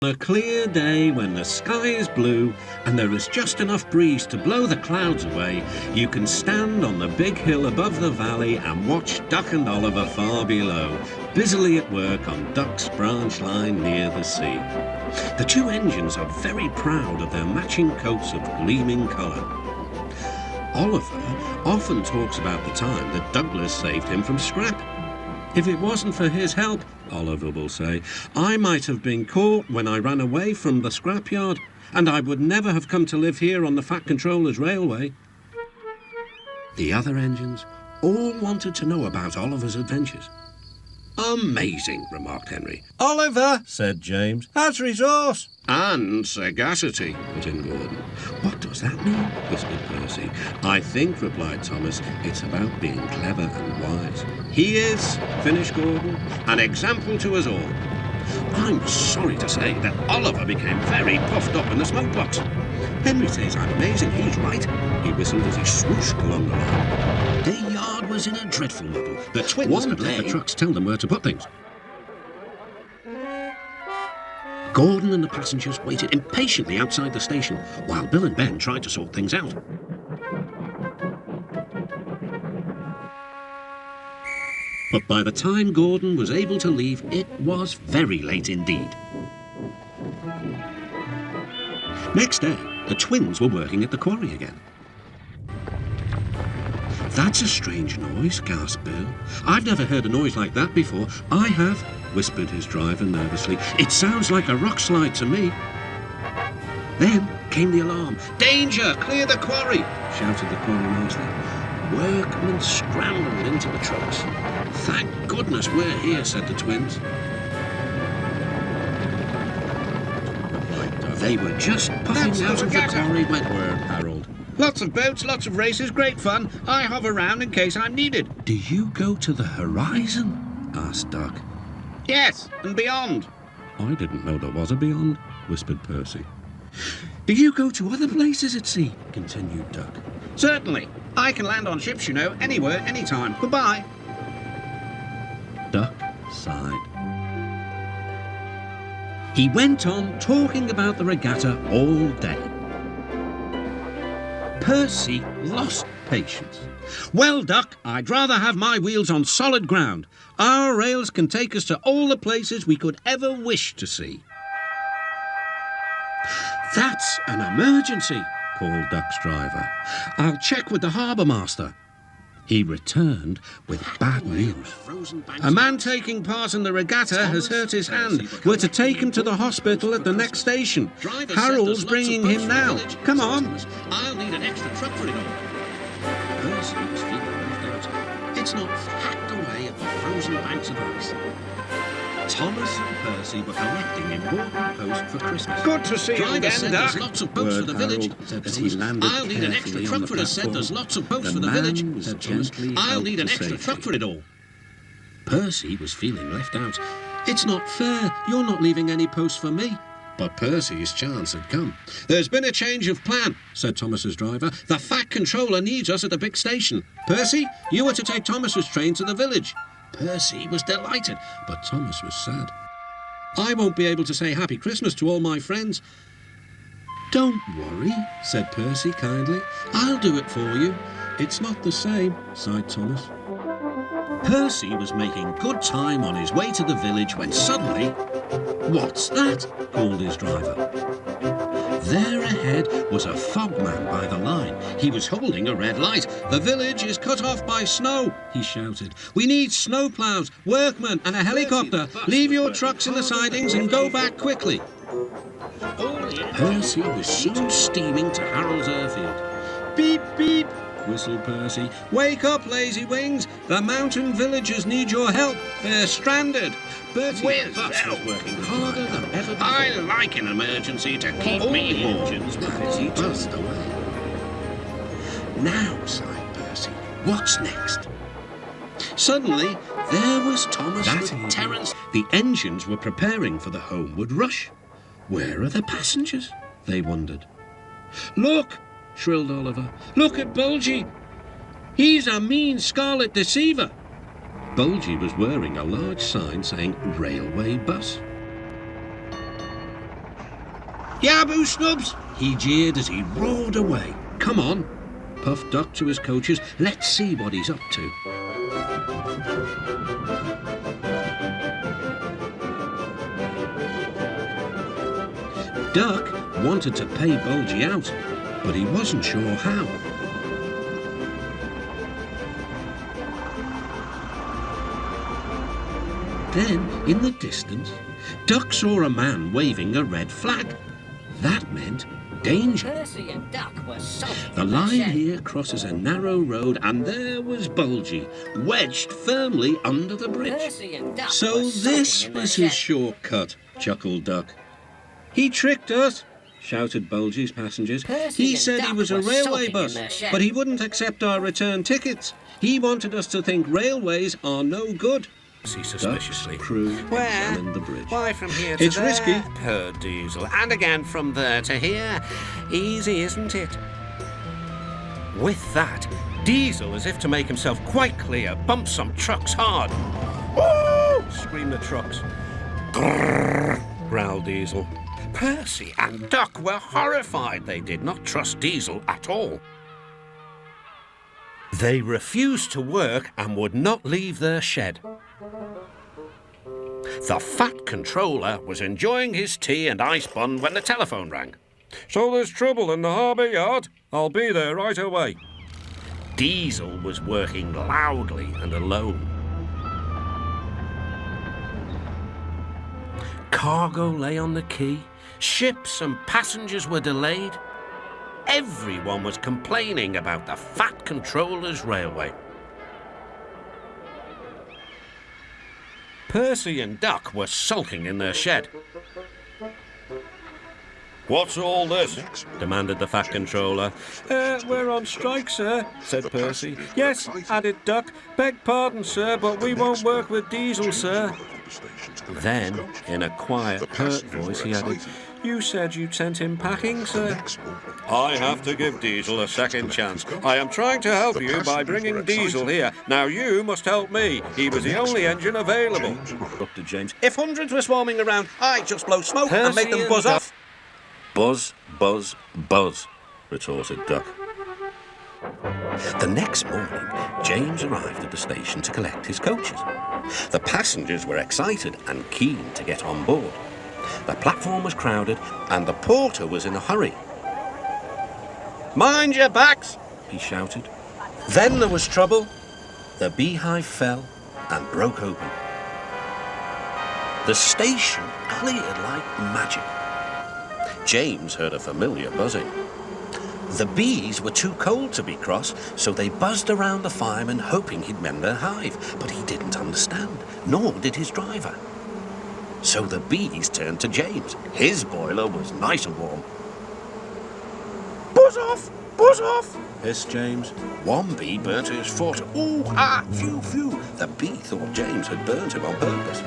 On a clear day when the sky is blue and there is just enough breeze to blow the clouds away, you can stand on the big hill above the valley and watch Duck and Oliver far below, busily at work on Duck's branch line near the sea. The two engines are very proud of their matching coats of gleaming colour. Oliver often talks about the time that Douglas saved him from scrap. If it wasn't for his help, Oliver will say, I might have been caught when I ran away from the scrapyard, and I would never have come to live here on the Fat Controller's railway. The other engines all wanted to know about Oliver's adventures. Amazing, remarked Henry. Oliver, Said James. has resource. And sagacity, put in Gordon. What does that mean? Whispered Percy. I think, replied Thomas, it's about being clever and wise. He is, finished Gordon, an example to us all. I'm sorry to say that Oliver became very puffed up in the smoke box. Henry says I'm amazing, he's right. He whistled as he swooshed along the line. Their yard was in a dreadful muddle. The twins had let the trucks tell them where to put things. Gordon and the passengers waited impatiently outside the station, while Bill and Ben tried to sort things out. But by the time Gordon was able to leave, it was very late indeed. Next day, the twins were working at the quarry again. That's a strange noise, gasped Bill. I've never heard a noise like that before. I have, whispered his driver nervously. It sounds like a rock slide to me. Then came the alarm. Danger! Clear the quarry! Shouted the quarrymaster. Workmen scrambled into the trucks. Thank goodness we're here, said the twins. They were just puffing out of the quarry when word, Harold. Lots of boats, lots of races, great fun. I hover around in case I'm needed. Do you go to the horizon? Asked Duck. Yes, and beyond. I didn't know there was a beyond, whispered Percy. Do you go to other places at sea? Continued Duck. Certainly. I can land on ships, you know, anywhere, anytime. Goodbye. Duck sighed. He went on talking about the regatta all day. Percy lost patience. Well, Duck, I'd rather have my wheels on solid ground. Our rails can take us to all the places we could ever wish to see. That's an emergency, called Duck's driver. I'll check with the harbour master. He returned with bad news. A man taking part in the regatta has hurt his hand. We're to take him to the hospital at the next station. Harold's bringing him now. Come on. I'll need an extra truck for it all. Percy was feeling left out. It's not hacked away at the frozen banks of ice. Thomas and Percy were collecting important posts for Christmas. Good to see you again, Duck. There's lots of boats for the village, said Thomas. I'll need an extra truck for it, said there's lots of boats for the village, said Thomas. I'll need an extra truck for it all. Percy was feeling left out. It's not fair. You're not leaving any posts for me. But Percy's chance had come. There's been a change of plan, said Thomas's driver. The Fat Controller needs us at the big station. Percy, you are to take Thomas's train to the village. Percy was delighted, but Thomas was sad. I won't be able to say Happy Christmas to all my friends. Don't worry, said Percy kindly. I'll do it for you. It's not the same, sighed Thomas. Percy was making good time on his way to the village when suddenly... What's that? Called his driver. There ahead was a fogman by the line. He was holding a red light. The village is cut off by snow, he shouted. We need snowplows, workmen and a helicopter. Leave your trucks in the sidings and go back quickly. Percy was soon steaming to Harold's airfield. Beep, beep, whistled Percy. Wake up, lazy wings. The mountain villagers need your help. They're stranded. Bertie's bus was working harder than ever before. I like an emergency to keep me warm as he buzzed away. Now, sighed Percy, what's next? Suddenly, there was Thomas with Terence. The engines were preparing for the homeward rush. Where are the passengers? They wondered. Look, shrilled Oliver. Look at Bulgy. He's a mean scarlet deceiver. Bulgy was wearing a large sign saying Railway Bus. Yaboo, Snubs! He jeered as he roared away. Come on, puffed Duck to his coaches. Let's see what he's up to. Duck wanted to pay Bulgy out, but he wasn't sure how. Then, in the distance, Duck saw a man waving a red flag. That meant danger. Percy and Duck were sulking. The line here crosses a narrow road, and there was Bulgy, wedged firmly under the bridge. Percy and Duck So were this sulking in their was his shed. shortcut, chuckled Duck. He tricked us, shouted Bulgy's passengers. Percy He and said he Duck was a were railway sulking in bus, their shed. but he wouldn't accept our return tickets. He wanted us to think railways are no good. Suspiciously. Duck's crew Where? examined the bridge. Why from here to It's there? risky. Purred Diesel. And again from there to here. Easy, isn't it? With that, Diesel, as if to make himself quite clear, bumped some trucks hard. Woo! Screamed the trucks. Grrr, growled Diesel. Percy and Duck were horrified. They did not trust Diesel at all. They refused to work and would not leave their shed. The fat controller was enjoying his tea and ice bun when the telephone rang. So there's trouble in the harbour yard? I'll be there right away. Diesel was working loudly and alone. Cargo lay on the quay. Ships and passengers were delayed. Everyone was complaining about the fat controller's railway. Percy and Duck were sulking in their shed. What's all this? Demanded the fat controller. We're on strike, sir, said Percy. Yes, added Duck. Beg pardon, sir, but we won't work with Diesel, sir. Then, in a quiet, hurt voice, he added, You said you'd sent him packing, sir. I have to give Diesel a second chance. I am trying to help you by bringing Diesel here. Now you must help me. He was the only engine available. Interrupted James. If hundreds were swarming around, I'd just blow smoke and make them Percy buzz and off. Buzz, buzz, buzz, retorted Duck. The next morning, James arrived at the station to collect his coaches. The passengers were excited and keen to get on board. The platform was crowded and the porter was in a hurry. Mind your backs! He shouted. Then there was trouble. The beehive fell and broke open. The station cleared like magic. James heard a familiar buzzing. The bees were too cold to be cross, so they buzzed around the fireman hoping he'd mend their hive, but he didn't understand, nor did his driver. So the bees turned to James. His boiler was nice and warm. Buzz off! Buzz off! hissed James. One bee burnt his foot. Ooh, ah, phew, phew. The bee thought James had burnt him on purpose.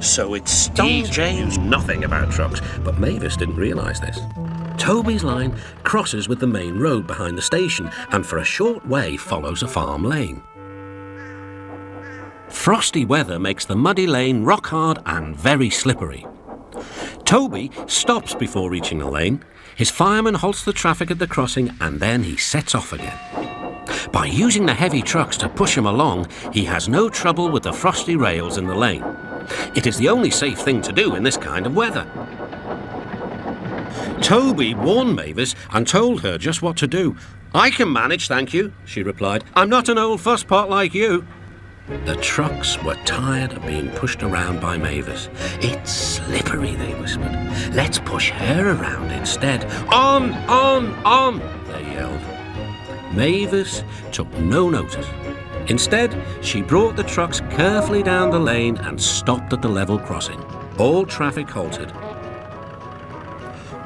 So it stung James. Nothing about trucks, but Mavis didn't realise this. Toby's line crosses with the main road behind the station and for a short way follows a farm lane. Frosty weather makes the muddy lane rock hard and very slippery. Toby stops before reaching the lane. His fireman halts the traffic at the crossing and then he sets off again. By using the heavy trucks to push him along, he has no trouble with the frosty rails in the lane. It is the only safe thing to do in this kind of weather. Toby warned Mavis and told her just what to do. I can manage, thank you, she replied. I'm not an old fusspot like you. The trucks were tired of being pushed around by Mavis. It's slippery, they whispered. Let's push her around instead. On, they yelled. Mavis took no notice. Instead, she brought the trucks carefully down the lane and stopped at the level crossing. All traffic halted.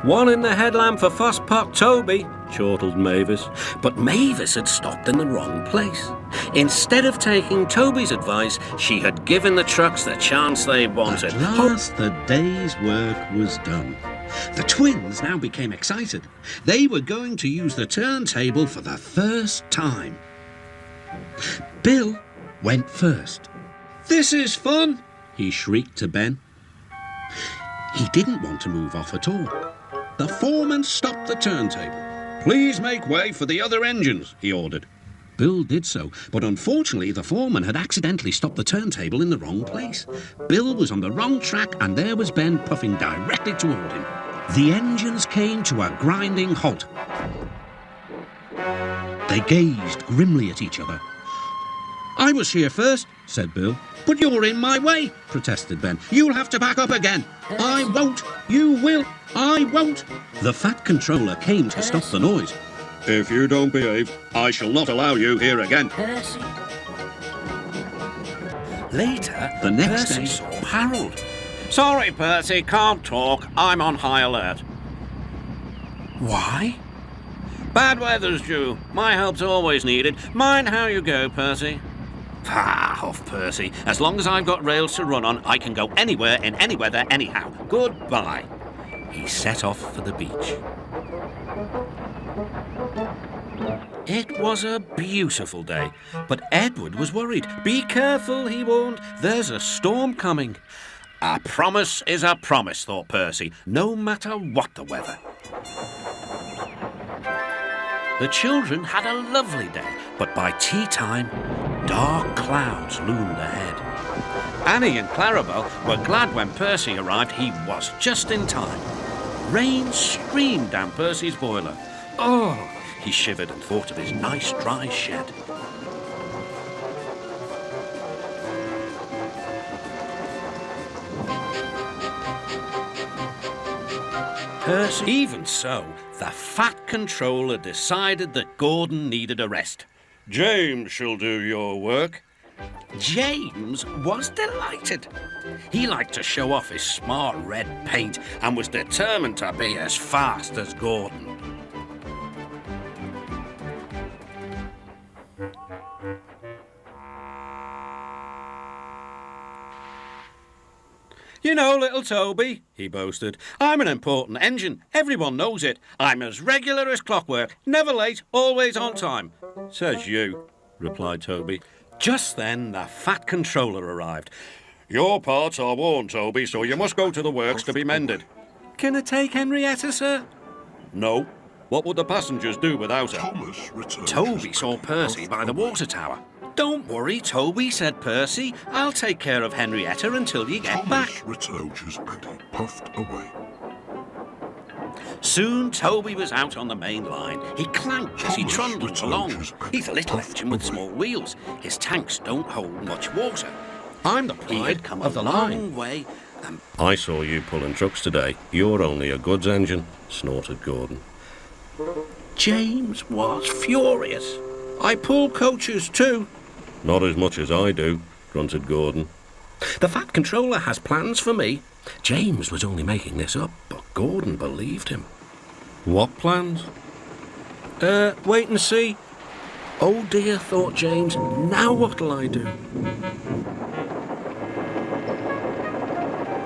One in the headlamp for Fusspot Toby, chortled Mavis. But Mavis had stopped in the wrong place. Instead of taking Toby's advice, she had given the trucks the chance they wanted. At last, the day's work was done. The twins now became excited. They were going to use the turntable for the first time. Bill went first. This is fun! He shrieked to Ben. He didn't want to move off at all. The foreman stopped the turntable. Please make way for the other engines, he ordered. Bill did so, but unfortunately the foreman had accidentally stopped the turntable in the wrong place. Bill was on the wrong track and there was Ben puffing directly toward him. The engines came to a grinding halt. They gazed grimly at each other. I was here first, said Bill. but you're in my way, Protested Ben. You'll have to back up again. I won't. You will. I won't. The Fat Controller came to stop the noise. If you don't behave, I shall not allow you here again. Percy. Later, the next day, saw Harold. Sorry, Percy, can't talk. I'm on high alert. Why? Bad weather's due. My help's always needed. Mind how you go, Percy. Ah, off, Percy. As long as I've got rails to run on, I can go anywhere in any weather anyhow. Goodbye. He set off for the beach. It was a beautiful day, but Edward was worried. Be careful, he warned. There's a storm coming. A promise is a promise, thought Percy, no matter what the weather. The children had a lovely day, but by tea time, dark clouds loomed ahead. Annie and Clarabelle were glad when Percy arrived. He was just in time. Rain streamed down Percy's boiler. Oh, he shivered and thought of his nice dry shed. Percy. Even so, the Fat Controller decided that Gordon needed a rest. James shall do your work. James was delighted. He liked to show off his smart red paint and was determined to be as fast as Gordon. You know, little Toby, he boasted, I'm an important engine. Everyone knows it. I'm as regular as clockwork, never late, always on time. Says you, replied Toby. Just then, the Fat Controller arrived. Your parts are worn, Toby, so you must go to the works to be mended. Can I take Henrietta, sir? No. What would the passengers do without her? Toby saw Percy by the water tower. Don't worry, Toby, said Percy. I'll take care of Henrietta until you get back. Thomas and he puffed away. Soon Toby was out on the main line. He clanked as he trundled along. He's a little engine with small wheels. His tanks don't hold much water. I'm the He had pride come of a the long line. way. I saw you pulling trucks today. You're only a goods engine, snorted Gordon. James was furious. I pull coaches too. Not as much as I do, grunted Gordon. The Fat Controller has plans for me. James was only making this up, but Gordon believed him. What plans? Wait and see. Oh dear, thought James. Now what'll I do?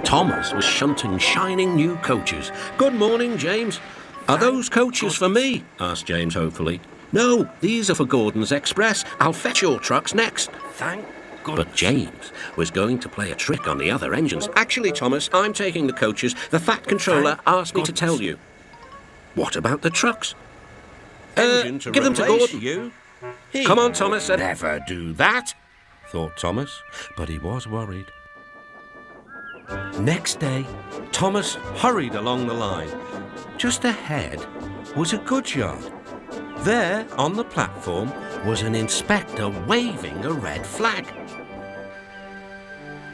Thomas was shunting shining new coaches. Good morning, James. Are those coaches for me? Asked James hopefully. No, these are for Gordon's Express. I'll fetch your trucks next. Thank goodness. But James was going to play a trick on the other engines. Actually, Thomas, I'm taking the coaches. The Fat Controller asked me to tell you. What about the trucks? Give them to Gordon. You? Come on, Thomas. Never do that, thought Thomas, but he was worried. Next day, Thomas hurried along the line. Just ahead was a goods yard. There, on the platform, was an inspector waving a red flag.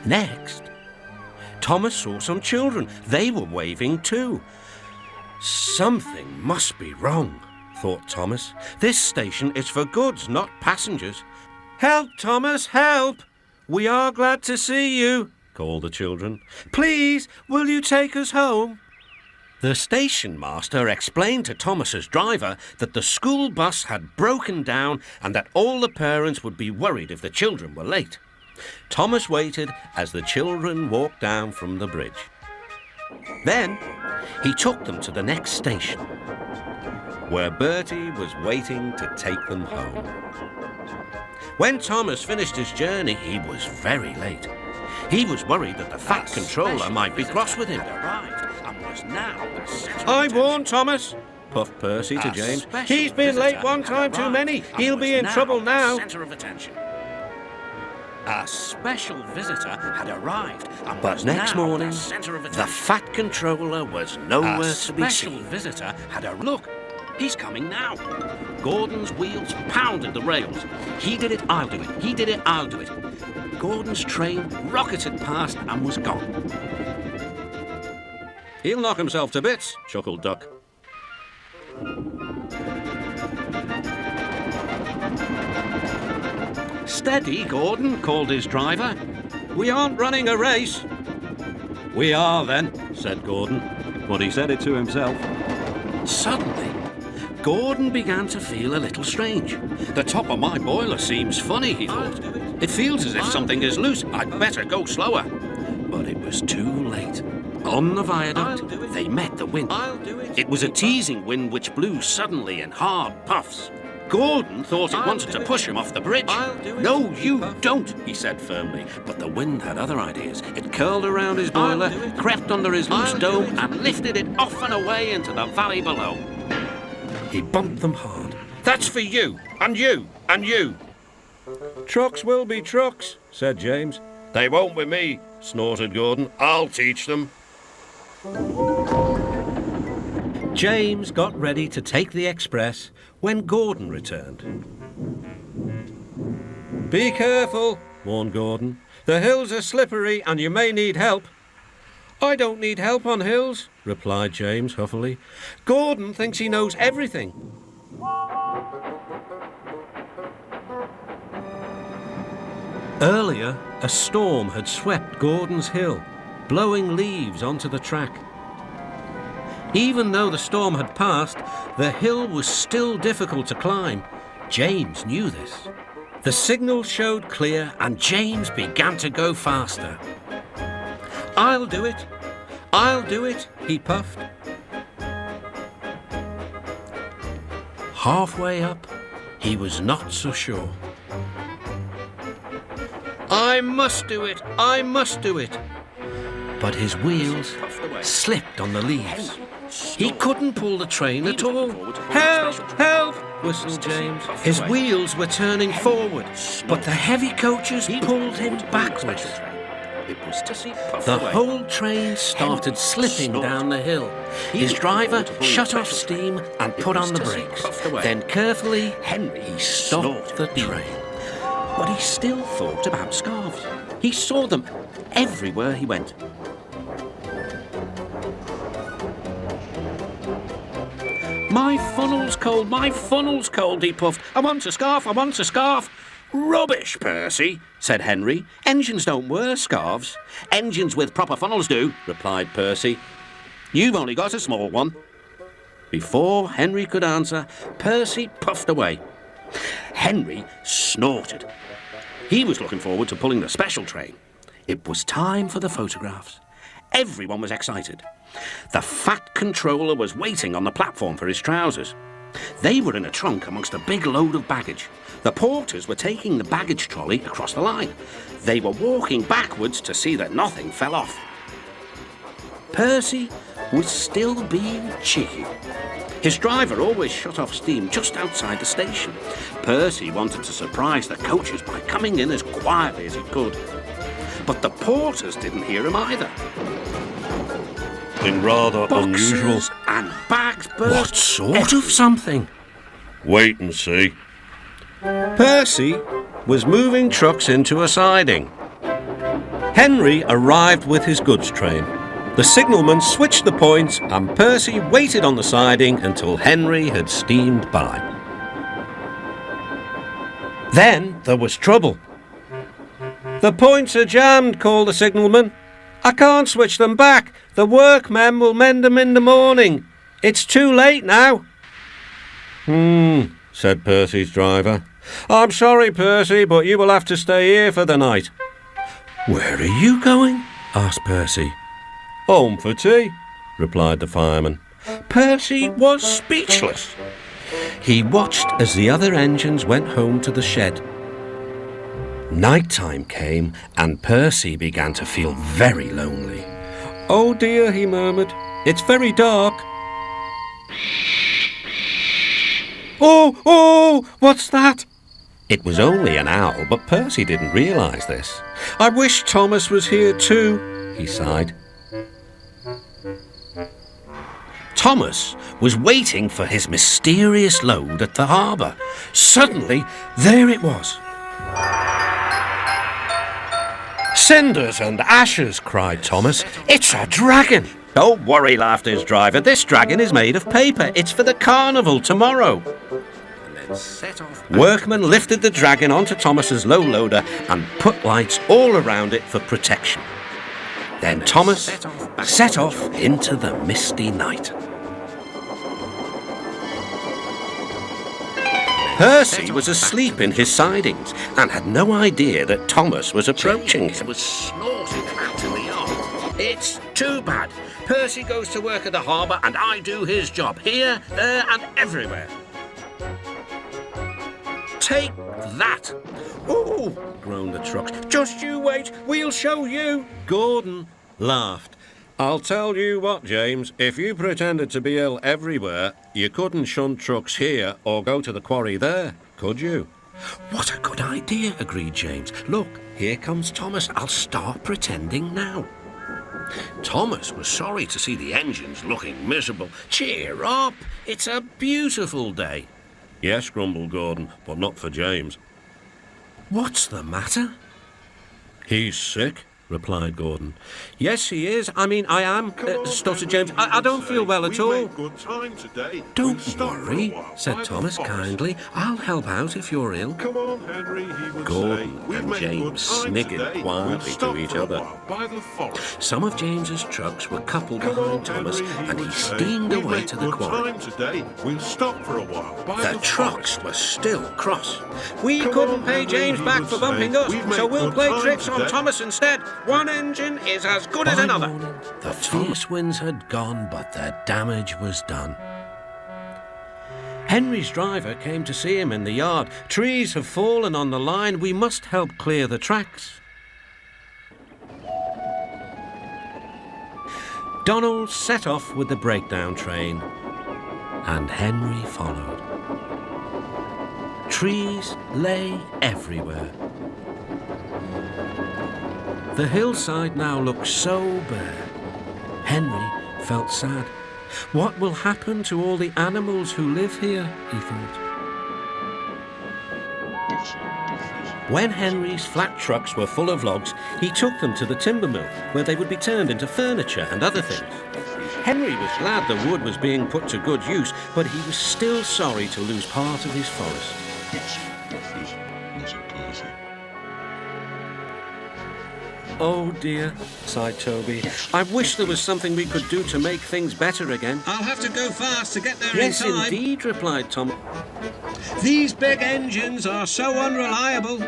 Next, Thomas saw some children. They were waving too. Something must be wrong, thought Thomas. This station is for goods, not passengers. Help, Thomas, help! We are glad to see you, called the children. Please, will you take us home? The station master explained to Thomas's driver that the school bus had broken down and that all the parents would be worried if the children were late. Thomas waited as the children walked down from the bridge. Then he took them to the next station, where Bertie was waiting to take them home. When Thomas finished his journey, he was very late. He was worried that the Fat Controller might be cross with him. I warned Thomas, puffed Percy to James. He's been late one time too many. He'll be in trouble now. A special visitor had arrived, but next morning, the Fat Controller was nowhere to be seen. Visitor had a look. He's coming now. Gordon's wheels pounded the rails. He did it, I'll do it. He did it, I'll do it. Gordon's train rocketed past and was gone. He'll knock himself to bits, chuckled Duck. Steady, Gordon, called his driver. We aren't running a race. We are, then, said Gordon, but he said it to himself. Suddenly, Gordon began to feel a little strange. The top of my boiler seems funny, he thought. It feels as if something is loose. I'd better go slower. But it was too late. On the viaduct, they met the wind. It was a teasing wind which blew suddenly in hard puffs. Gordon thought it wanted to push him off the bridge. No, you don't, he said firmly. But the wind had other ideas. It curled around his boiler, crept under his loose dome, and lifted it off and away into the valley below. He bumped them hard. That's for you, and you, and you. Trucks will be trucks, said James. They won't with me, snorted Gordon. I'll teach them. James got ready to take the express when Gordon returned. Be careful, warned Gordon. The hills are slippery and you may need help. I don't need help on hills, replied James huffily. Gordon thinks he knows everything. Earlier, a storm had swept Gordon's hill, blowing leaves onto the track. Even though the storm had passed, the hill was still difficult to climb. James knew this. The signal showed clear and James began to go faster. I'll do it. I'll do it, he puffed. Halfway up, he was not so sure. I must do it. I must do it. But his wheels slipped on the leaves. He couldn't pull the train at all. Help! Help! Whistled James. His wheels were turning forward, but the heavy coaches pulled him backwards. The whole train started slipping down the hill. His driver shut off steam and put on the brakes. Then carefully, he stopped the train. But he still thought about scarves. He saw them everywhere he went. My funnel's cold, he puffed. I want a scarf, I want a scarf. Rubbish, Percy, said Henry. Engines don't wear scarves. Engines with proper funnels do, replied Percy. You've only got a small one. Before Henry could answer, Percy puffed away. Henry snorted. He was looking forward to pulling the special train. It was time for the photographs. Everyone was excited. The Fat Controller was waiting on the platform for his trousers. They were in a trunk amongst a big load of baggage. The porters were taking the baggage trolley across the line. They were walking backwards to see that nothing fell off. Percy was still being cheeky. His driver always shut off steam just outside the station. Percy wanted to surprise the coaches by coming in as quietly as he could. But the porters didn't hear him either. In rather unusual... Boxes and bags burst. What sort of something? Wait and see. Percy was moving trucks into a siding. Henry arrived with his goods train. The signalman switched the points and Percy waited on the siding until Henry had steamed by. Then there was trouble. The points are jammed, called the signalman. I can't switch them back. The workmen will mend them in the morning. It's too late now. Said Percy's driver. I'm sorry, Percy, but you will have to stay here for the night. Where are you going? Asked Percy. Home for tea, replied the fireman. Percy was speechless. He watched as the other engines went home to the shed. Night time came, and Percy began to feel very lonely. "Oh dear," he murmured, "it's very dark." Oh, what's that? It was only an owl, but Percy didn't realise this. "I wish Thomas was here too," he sighed. Thomas was waiting for his mysterious load at the harbour. Suddenly, there it was. "Cinders and ashes," cried Thomas. "It's a dragon!" "Don't worry," laughed his driver. "This dragon is made of paper. It's for the carnival tomorrow." And then set off. Workmen lifted the dragon onto Thomas's low loader and put lights all around it for protection. Then Thomas set off into the misty night. Percy was asleep in his sidings and had no idea that Thomas was approaching him. Was snorting out in the yard. "It's too bad. Percy goes to work at the harbour and I do his job here, there and everywhere." "Take that!" "Oh," groaned the trucks. "Just you wait, we'll show you." Gordon laughed. "I'll tell you what, James, if you pretended to be ill everywhere, you couldn't shunt trucks here or go to the quarry there, could you?" "What a good idea," agreed James. "Look, here comes Thomas. I'll start pretending now." Thomas was sorry to see the engines looking miserable. "Cheer up, it's a beautiful day." "Yes," grumbled Gordon, "but not for James." "What's the matter?" "He's sick," replied Gordon. "Yes, he is. I am," stuttered James. I don't feel well at all." "Don't worry," said Thomas kindly. "I'll help out if you're ill." Come on, Henry, he would Gordon say. and James sniggered quietly to each other. Some of James's trucks were coupled behind Thomas, and he steamed away to the quarry. We'll stop for a while. The trucks were still cross. "We couldn't pay James back for bumping us, so we'll play tricks on Thomas instead. One engine is as good as another." The fierce winds had gone, but the damage was done. Henry's driver came to see him in the yard. "Trees have fallen on the line. We must help clear the tracks." Donald set off with the breakdown train, and Henry followed. Trees lay everywhere. The hillside now looked so bare. Henry felt sad. "What will happen to all the animals who live here?" he thought. When Henry's flat trucks were full of logs, he took them to the timber mill, where they would be turned into furniture and other things. Henry was glad the wood was being put to good use, but he was still sorry to lose part of his forest. "Oh dear," sighed Toby. "I wish there was something we could do to make things better again." I'll have to go fast to get there "Yes, in time. indeed," replied Tom. These big engines are so unreliable."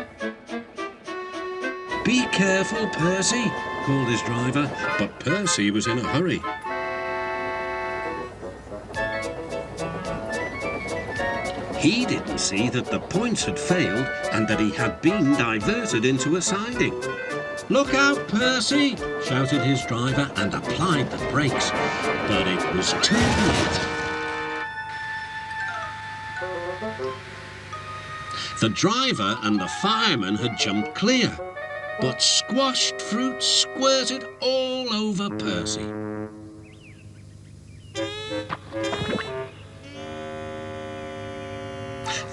"Be careful, Percy," called his driver, but Percy was in a hurry. He didn't see that the points had failed and that he had been diverted into a siding. "Look out, Percy!" shouted his driver and applied the brakes. But it was too late. The driver and the fireman had jumped clear, but squashed fruit squirted all over Percy.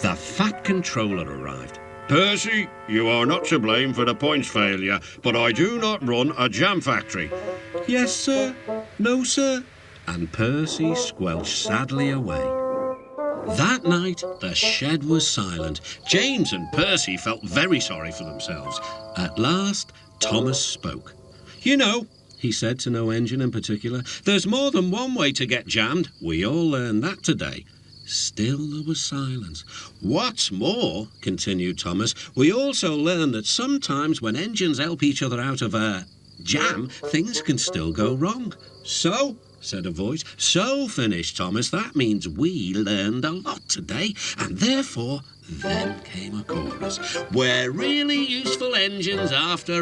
The fat controller arrived. Percy, you are not to blame for the points failure, but I do not run a jam factory. "Yes, sir. No, sir." And Percy squelched sadly away. That night, the shed was silent. James and Percy felt very sorry for themselves. At last, Thomas spoke. "You know," he said to no engine in particular, "there's more than one way to get jammed. We all learned that today." Still there was silence. "What's more," continued Thomas, "we also learned that sometimes when engines help each other out of a jam, things can still go wrong." "So," said a voice. "So," finished Thomas, "that means we learned a lot today, and therefore Then came a chorus. We're really useful engines after